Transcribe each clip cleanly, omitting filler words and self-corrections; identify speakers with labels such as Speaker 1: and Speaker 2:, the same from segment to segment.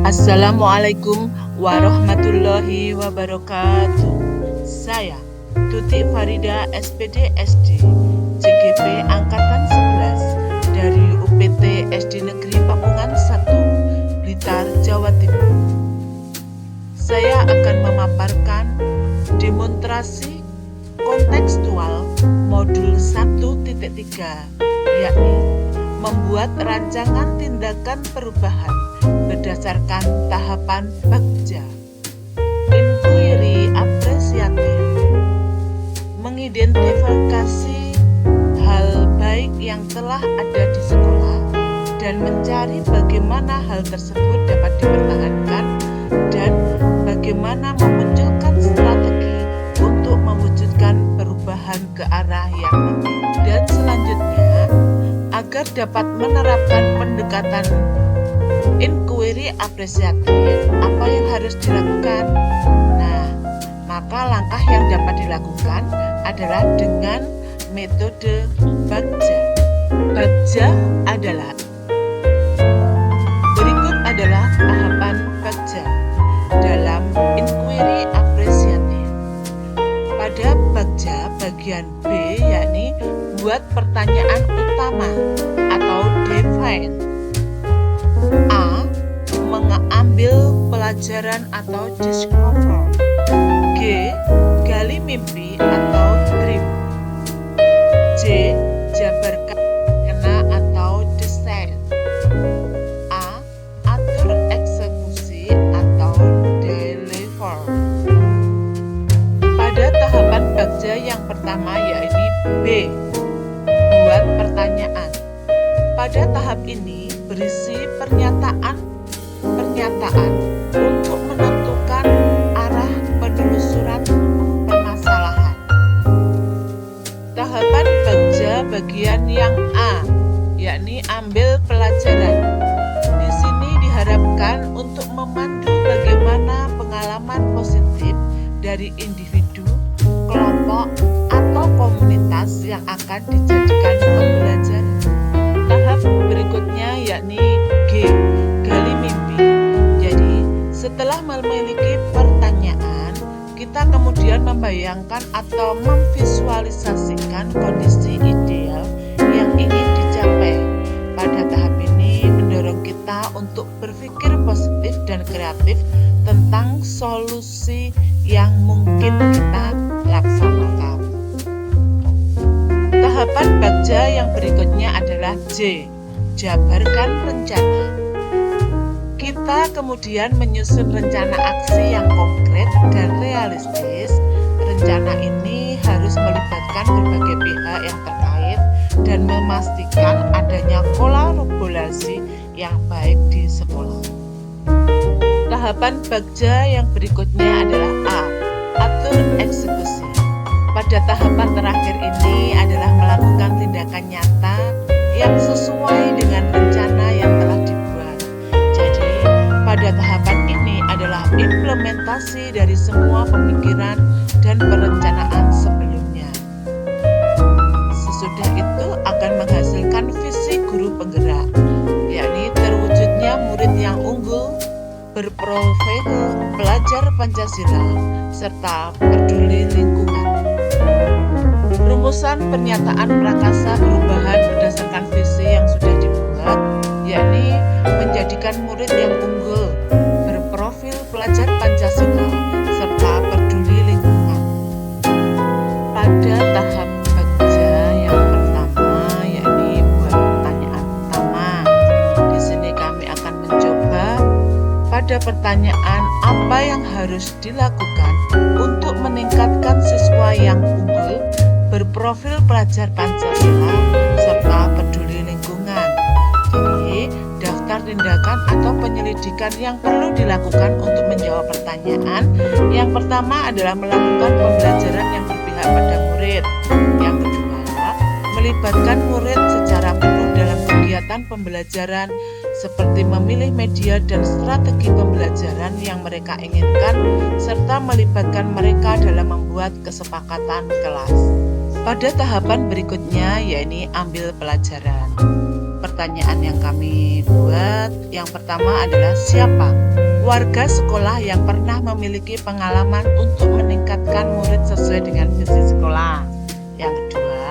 Speaker 1: Assalamualaikum warahmatullahi wabarakatuh. Saya Tuti Farida SPD SD CGP Angkatan 11 dari UPT SD Negeri Papungan 1 Blitar, Jawa Timur. Saya akan memaparkan demonstrasi kontekstual modul 1.3, yakni membuat rancangan tindakan perubahan berdasarkan tahapan bagja. Inquiry apresiatif, mengidentifikasi hal baik yang telah ada di sekolah dan mencari bagaimana hal tersebut dapat dipertahankan dan bagaimana memunculkan strategi untuk mewujudkan perubahan ke arah yang lebih. Dan selanjutnya, agar dapat menerapkan pendekatan inquiry apresiatif, apa yang harus dilakukan? Nah, maka langkah yang dapat dilakukan adalah dengan metode bagja. Bagja adalah berikut adalah tahapan bagja dalam inquiry apresiatif. Pada bagja bagian B, yakni buat pertanyaan utama atau define. A. Mengambil pelajaran atau discover. G. Gali mimpi atau dream. C. Jabarkan kena atau desain. A. Atur eksekusi atau deliver. Pada tahapan bagja yang pertama, yakni B, buat pertanyaan. Pada tahap ini berisi pernyataan untuk menentukan arah penelusuran permasalahan. Tahapan bagja bagian yang A, yakni ambil pelajaran. Di sini diharapkan untuk memandu bagaimana pengalaman positif dari individu, kelompok, atau komunitas yang akan dijadikan pembelajaran. Tahap berikutnya yakni G, gali mimpi. Jadi, setelah memiliki pertanyaan, kita kemudian membayangkan atau memvisualisasikan kondisi ideal yang ingin dicapai. Pada tahap ini mendorong kita untuk berpikir positif dan kreatif tentang solusi yang mungkin kita laksanakan. Tahapan bagja yang berikutnya adalah J, jabarkan rencana. Kita kemudian menyusun rencana aksi yang konkret dan realistis. Rencana ini harus melibatkan berbagai pihak yang terkait dan memastikan adanya kolaborasi yang baik di sekolah. Tahapan bagja yang berikutnya adalah A, atur eksekusi. Pada tahapan terakhir ini adalah melakukan tindakan nyata yang sesuai dengan rencana yang telah dibuat. Jadi, pada tahapan ini adalah implementasi dari semua pemikiran dan perencanaan sebelumnya. Sesudah itu akan menghasilkan visi guru penggerak, yakni terwujudnya murid yang unggul, berprofil pelajar Pancasila, serta peduli lingkungan. Rumusan pernyataan prakasa perubahan berdasarkan visi yang sudah dibuat, yakni menjadikan murid yang unggul, berprofil pelajar Pancasila, serta peduli lingkungan. Pada tahap bagja yang pertama, yakni buat pertanyaan utama. Di sini kami akan mencoba pada pertanyaan apa yang harus dilakukan untuk meningkatkan siswa yang unggul, berprofil pelajar Pancasila, serta peduli lingkungan. Jadi, daftar tindakan atau penyelidikan yang perlu dilakukan untuk menjawab pertanyaan. Yang pertama adalah melakukan pembelajaran yang berpihak pada murid. Yang kedua, melibatkan murid secara penuh dalam kegiatan pembelajaran seperti memilih media dan strategi pembelajaran yang mereka inginkan, serta melibatkan mereka dalam membuat kesepakatan kelas. Pada tahapan berikutnya, yakni ambil pelajaran. pertanyaan yang kami buat. Yang pertama adalah siapa warga sekolah yang pernah memiliki pengalaman untuk meningkatkan murid sesuai dengan visi sekolah. Yang kedua,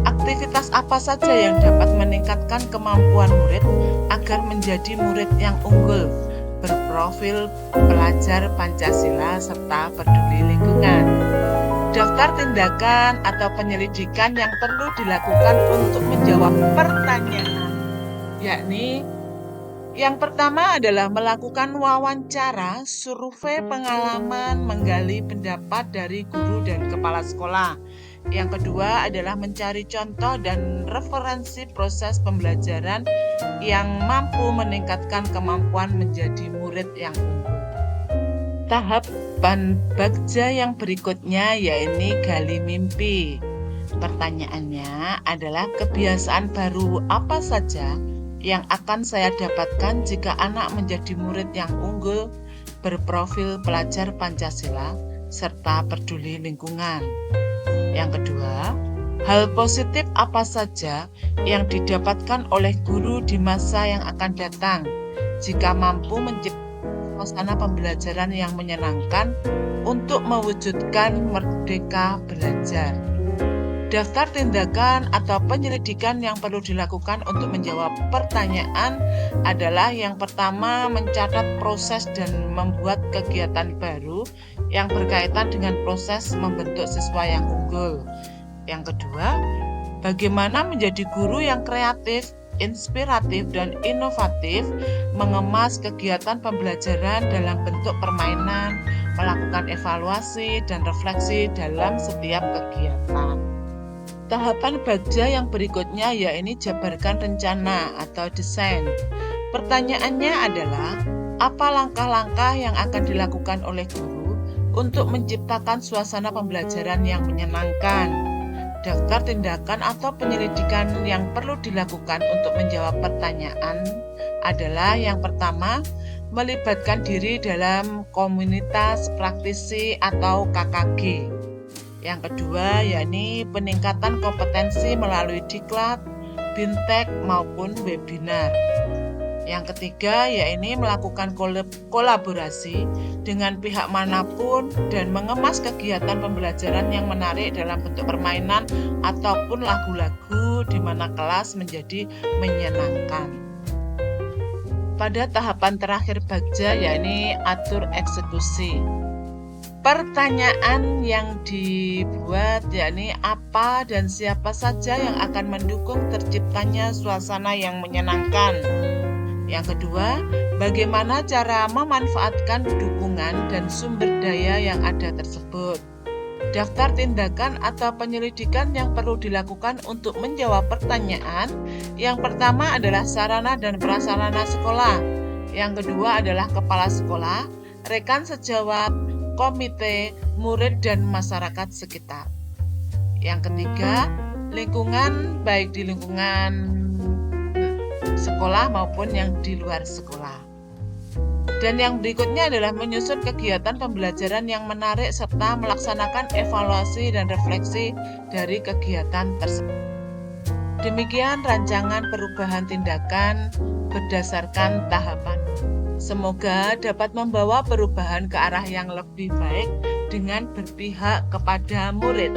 Speaker 1: aktivitas apa saja yang dapat meningkatkan kemampuan murid agar menjadi murid yang unggul, berprofil pelajar Pancasila serta peduli lingkungan. Daftar tindakan atau penyelidikan yang perlu dilakukan untuk menjawab pertanyaan, yakni yang pertama adalah melakukan wawancara, survei pengalaman, menggali pendapat dari guru dan kepala sekolah. Yang kedua adalah mencari contoh dan referensi proses pembelajaran yang mampu meningkatkan kemampuan menjadi murid yang unggul. Tahapan bagja yang berikutnya yaitu gali mimpi. Pertanyaannya adalah kebiasaan baru apa saja yang akan saya dapatkan jika anak menjadi murid yang unggul, berprofil pelajar Pancasila, serta peduli lingkungan. Yang kedua, hal positif apa saja yang didapatkan oleh guru di masa yang akan datang jika mampu menciptakan suasana pembelajaran yang menyenangkan untuk mewujudkan merdeka belajar. Daftar tindakan atau penyelidikan yang perlu dilakukan untuk menjawab pertanyaan adalah yang pertama mencatat proses dan membuat kegiatan baru yang berkaitan dengan proses membentuk siswa yang unggul. Yang kedua, bagaimana menjadi guru yang kreatif, inspiratif, dan inovatif, mengemas kegiatan pembelajaran dalam bentuk permainan, melakukan evaluasi dan refleksi dalam setiap kegiatan. Tahapan bagja yang berikutnya yaitu jabarkan rencana atau desain. Pertanyaannya adalah, apa langkah-langkah yang akan dilakukan oleh guru untuk menciptakan suasana pembelajaran yang menyenangkan? Daftar tindakan atau penyelidikan yang perlu dilakukan untuk menjawab pertanyaan adalah yang pertama, melibatkan diri dalam komunitas praktisi atau KKG. Yang kedua, yakni peningkatan kompetensi melalui diklat, bintek, maupun webinar. Yang ketiga, yaitu melakukan kolaborasi dengan pihak manapun dan mengemas kegiatan pembelajaran yang menarik dalam bentuk permainan ataupun lagu-lagu di mana kelas menjadi menyenangkan. Pada tahapan terakhir bagja, yaitu atur eksekusi. Pertanyaan yang dibuat yakni apa dan siapa saja yang akan mendukung terciptanya suasana yang menyenangkan. Yang kedua, bagaimana cara memanfaatkan dukungan dan sumber daya yang ada tersebut. Daftar tindakan atau penyelidikan yang perlu dilakukan untuk menjawab pertanyaan. Yang pertama adalah sarana dan prasarana sekolah. Yang kedua adalah kepala sekolah, rekan sejawat, komite, murid, dan masyarakat sekitar. Yang ketiga, lingkungan, baik di lingkungan sekolah maupun yang di luar sekolah. Dan yang berikutnya adalah menyusun kegiatan pembelajaran yang menarik serta melaksanakan evaluasi dan refleksi dari kegiatan tersebut. Demikian rancangan perubahan tindakan berdasarkan tahapan. Semoga dapat membawa perubahan ke arah yang lebih baik dengan berpihak kepada murid.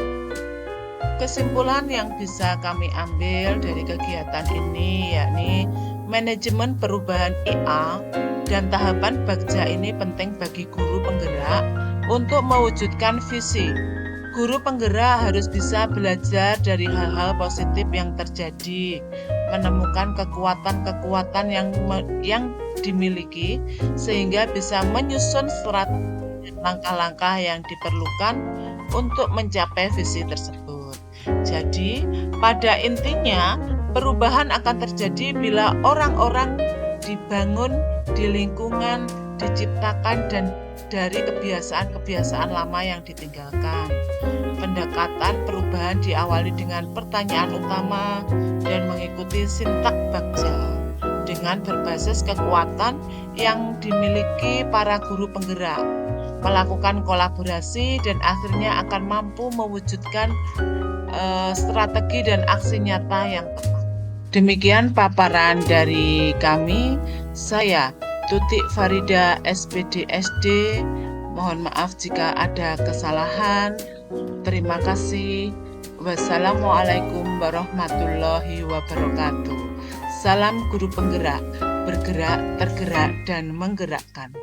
Speaker 1: Kesimpulan yang bisa kami ambil dari kegiatan ini yakni manajemen perubahan IA dan tahapan bagja ini penting bagi guru penggerak untuk mewujudkan visi. Guru penggerak harus bisa belajar dari hal-hal positif yang terjadi, menemukan kekuatan-kekuatan yang dimiliki sehingga bisa menyusun strategi dan langkah-langkah yang diperlukan untuk mencapai visi tersebut. Jadi, pada intinya perubahan akan terjadi bila orang-orang dibangun di lingkungan, diciptakan dan dari kebiasaan-kebiasaan lama yang ditinggalkan. Pendekatan perubahan diawali dengan pertanyaan utama dan mengikuti sintak bagja dengan berbasis kekuatan yang dimiliki para guru penggerak, melakukan kolaborasi dan akhirnya akan mampu mewujudkan strategi dan aksi nyata yang tepat. Demikian paparan dari kami. Saya Tutik Farida SPD SD. Mohon maaf jika ada kesalahan. Terima kasih. Wassalamualaikum warahmatullahi wabarakatuh. Salam guru penggerak, bergerak, tergerak, dan menggerakkan.